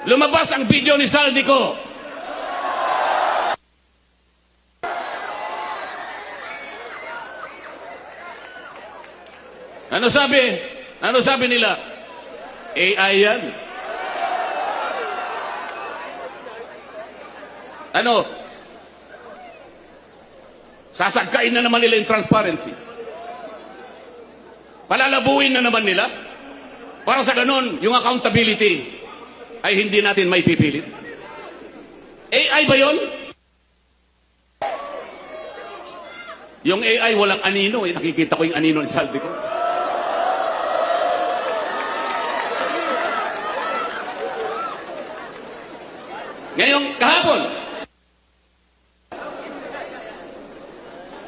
Lumabas ang video ni Saldico. Ano sabi? Ano sabi nila? AI yan. Ano? Sasagkain na naman nila yung transparency. Palalabuin na naman nila. Para sa ganun, yung accountability ay hindi natin may pipilit. AI ba yun? Yung AI walang anino. Nakikita ko yung anino ni Saldico. Ngayong kahapon,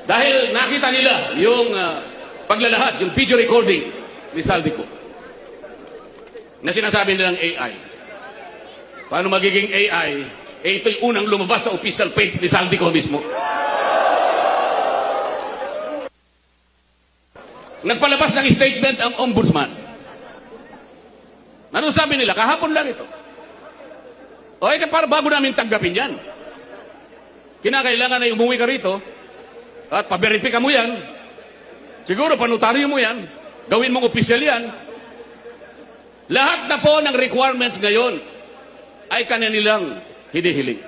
dahil nakita nila yung paglalahad, yung video recording ni Saldico, na sinasabi nilang AI. Paano magiging AI? Ito'y unang lumabas sa official page ni Saldico mismo. Nagpalabas ng statement ang ombudsman. Ano sabi nila? Kahapon lang ito. O para bago namin tanggapin yan. Kinakailangan na umuwi ka rito at paberipika mo yan. Siguro panutaryo mo yan. Gawin mong opisyal yan. Lahat na po ng requirements ngayon ay kanilang hinihiling.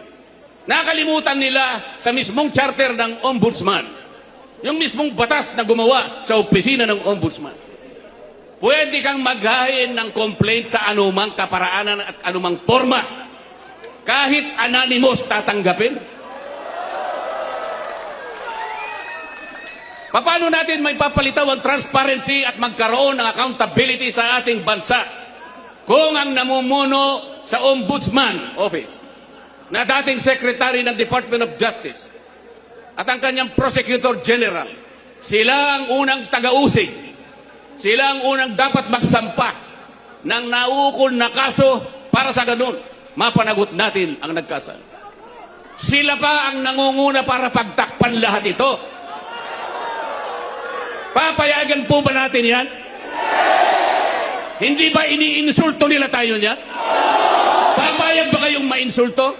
Nakalimutan nila sa mismong charter ng ombudsman. Yung mismong batas na gumawa sa opisina ng ombudsman. Pwede kang maghain ng complaint sa anumang kaparaanan at anumang forma. Kahit anonymous tatanggapin. Paano natin may papalitaw ang transparency at magkaroon ng accountability sa ating bansa kung ang namumuno sa Ombudsman Office na dating Secretary ng Department of Justice at ang kanyang Prosecutor General, sila ang unang taga-usig, sila ang unang dapat magsampa ng naukol na kaso para sa ganun mapanagot natin ang nagkasala. Sila pa ang nangunguna para pagtakpan lahat ito. Papayagan po ba natin yan? Hindi ba iniinsulto nila tayo niyan? Papayag ba kayong mainsulto?